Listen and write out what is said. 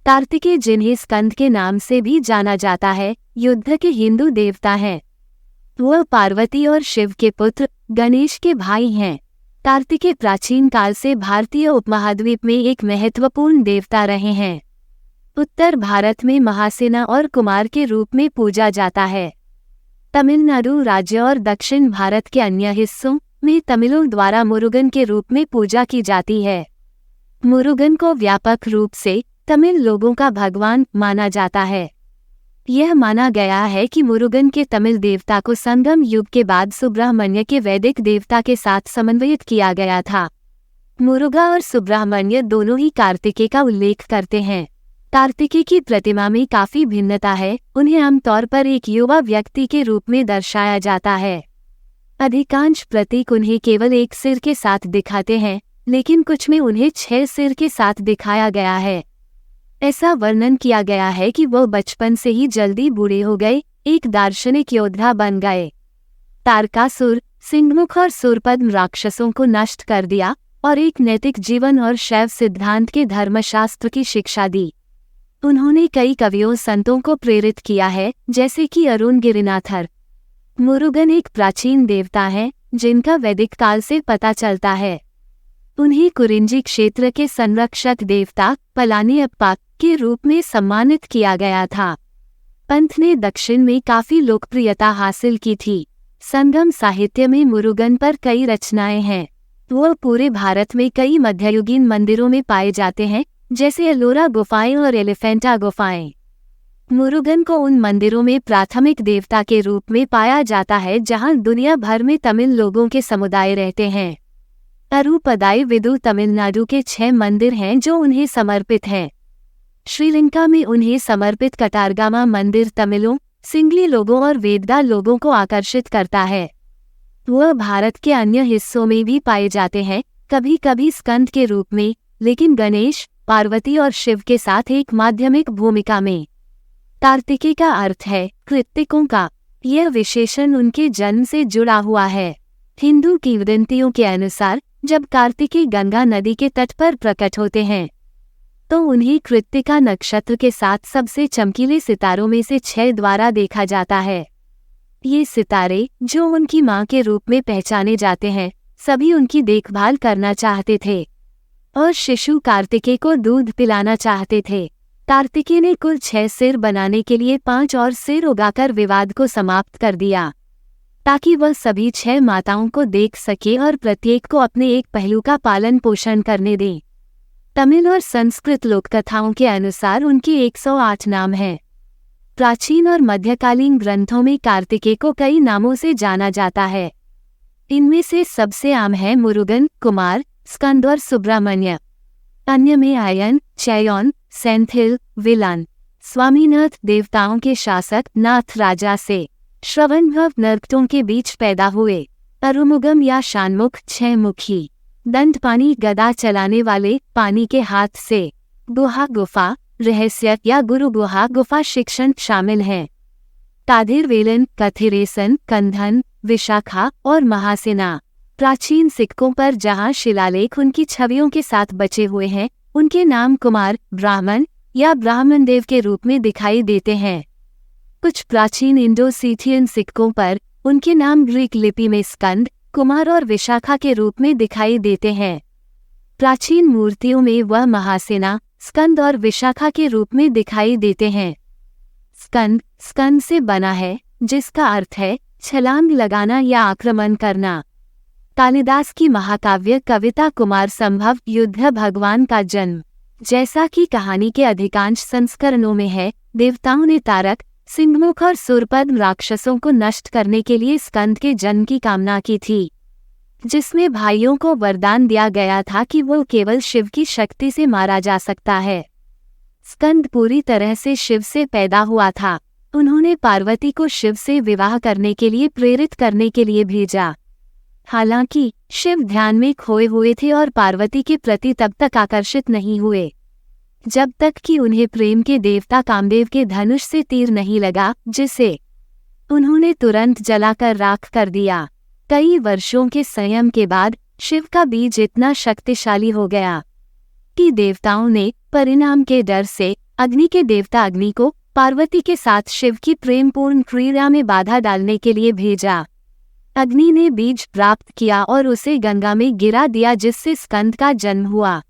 कार्तिकेय, जिन्हें स्कंद के नाम से भी जाना जाता है, युद्ध के हिंदू देवता हैं। वह पार्वती और शिव के पुत्र गणेश के भाई हैं। कार्तिकेय प्राचीन काल से भारतीय उपमहाद्वीप में एक महत्वपूर्ण देवता रहे हैं। उत्तर भारत में महासेना और कुमार के रूप में पूजा जाता है। तमिलनाडु राज्य और दक्षिण भारत के अन्य हिस्सों में तमिलों द्वारा मुरुगन के रूप में पूजा की जाती है। मुरुगन को व्यापक रूप से तमिल लोगों का भगवान माना जाता है। यह माना गया है कि मुरुगन के तमिल देवता को संगम युग के बाद सुब्रह्मण्य के वैदिक देवता के साथ समन्वयित किया गया था। मुरुगा और सुब्रह्मण्य दोनों ही कार्तिकेय का उल्लेख करते हैं। कार्तिकेय की प्रतिमा में काफी भिन्नता है। उन्हें आमतौर पर एक युवा व्यक्ति के रूप में दर्शाया जाता है। अधिकांश प्रतीक उन्हें केवल एक सिर के साथ दिखाते हैं, लेकिन कुछ में उन्हें 6 सिर के साथ दिखाया गया है। ऐसा वर्णन किया गया है कि वो बचपन से ही जल्दी बूढ़े हो गए, एक दार्शनिक योद्धा बन गए। तारकासुर, सिंहमुख और सूरपद्म राक्षसों को नष्ट कर दिया और एक नैतिक जीवन और शैव सिद्धांत के धर्मशास्त्र की शिक्षा दी। उन्होंने कई कवियों संतों को प्रेरित किया है, जैसे कि अरुण गिरिनाथर। मुरुगन एक प्राचीन देवता हैं, जिनका वैदिक काल से पता चलता है। उन्हें कुरिंजी क्षेत्र के संरक्षक देवता पलानियप्पा के रूप में सम्मानित किया गया था। पंथ ने दक्षिण में काफी लोकप्रियता हासिल की थी। संगम साहित्य में मुरुगन पर कई रचनाएं हैं। वो पूरे भारत में कई मध्ययुगीन मंदिरों में पाए जाते हैं, जैसे एलोरा गुफाएं और एलिफेंटा गुफाएं। मुरुगन को उन मंदिरों में प्राथमिक देवता के रूप में पाया जाता है जहां दुनिया भर में तमिल लोगों के समुदाय रहते हैं। अरुपदाई विदु तमिलनाडु के 6 मंदिर हैं जो उन्हें समर्पित हैं। श्रीलंका में उन्हें समर्पित कटारगामा मंदिर तमिलों, सिंगली लोगों और वेददा लोगों को आकर्षित करता है। वह भारत के अन्य हिस्सों में भी पाए जाते हैं, कभी कभी स्कंद के रूप में, लेकिन गणेश, पार्वती और शिव के साथ एक माध्यमिक भूमिका में। कार्तिकेय का अर्थ है कृत्तिकों का। यह विशेषण उनके जन्म से जुड़ा हुआ है। हिंदू किंवदंतियों के अनुसार जब कार्तिकेय गंगा नदी के तट पर प्रकट होते हैं तो उन्हें कृत्तिका नक्षत्र के साथ सबसे चमकीले सितारों में से 6 द्वारा देखा जाता है। ये सितारे, जो उनकी मां के रूप में पहचाने जाते हैं, सभी उनकी देखभाल करना चाहते थे और शिशु कार्तिकेय को दूध पिलाना चाहते थे। कार्तिकेय ने कुल 6 सिर बनाने के लिए 5 और सिर उगाकर विवाद को समाप्त कर दिया, ताकि वह सभी 6 माताओं को देख सके और प्रत्येक को अपने एक पहलू का पालन पोषण करने दें। तमिल और संस्कृत लोककथाओं के अनुसार उनके 108 नाम हैं। प्राचीन और मध्यकालीन ग्रंथों में कार्तिकेय को कई नामों से जाना जाता है। इनमें से सबसे आम है मुरुगन, कुमार, स्कंद और सुब्रह्मण्य। अन्य में आयन, चयन, सेंथिल, विलान, स्वामीनाथ देवताओं के शासक नाथ राजा से श्रवणभव नरकटों के बीच पैदा हुए। अरुमुगम या शानमुख 6 मुखी, दंडपानी गदा चलाने वाले पानी के हाथ से। गुहा गुफा, रहस्य या गुरु गुहा गुफा शिक्षण शामिल हैं। ताधिरवेलन, कथिरेसन, कंधन, विशाखा और महासेना। प्राचीन सिक्कों पर जहां शिलालेख उनकी छवियों के साथ बचे हुए हैं, उनके नाम कुमार, ब्राह्मण या ब्राह्मण देव के रूप में दिखाई देते हैं। कुछ प्राचीन इंडो-सीथियन सिक्कों पर उनके नाम ग्रीक लिपि में स्कंद, कुमार और विशाखा के रूप में दिखाई देते हैं। प्राचीन मूर्तियों में वह महासेना, स्कंद और विशाखा के रूप में दिखाई देते हैं। स्कंद से बना है, जिसका अर्थ है छलांग लगाना या आक्रमण करना। कालिदास की महाकाव्य कविता कुमार संभव युद्ध भगवान का जन्म, जैसा कि कहानी के अधिकांश संस्करणों में है, देवताओं ने तारक, सिंहमुख और सूरपद्म राक्षसों को नष्ट करने के लिए स्कंद के जन्म की कामना की थी, जिसमें भाइयों को वरदान दिया गया था कि वो केवल शिव की शक्ति से मारा जा सकता है। स्कंद पूरी तरह से शिव से पैदा हुआ था। उन्होंने पार्वती को शिव से विवाह करने के लिए प्रेरित करने के लिए भेजा। हालांकि शिव ध्यान में खोए हुए थे और पार्वती के प्रति तब तक आकर्षित नहीं हुए, जब तक कि उन्हें प्रेम के देवता कामदेव के धनुष से तीर नहीं लगा, जिसे उन्होंने तुरंत जलाकर राख कर दिया। कई वर्षों के संयम के बाद शिव का बीज इतना शक्तिशाली हो गया कि देवताओं ने परिणाम के डर से अग्नि के देवता अग्नि को पार्वती के साथ शिव की प्रेमपूर्ण क्रीड़ा में बाधा डालने के लिए भेजा। अग्नि ने बीज प्राप्त किया और उसे गंगा में गिरा दिया, जिससे स्कंद का जन्म हुआ।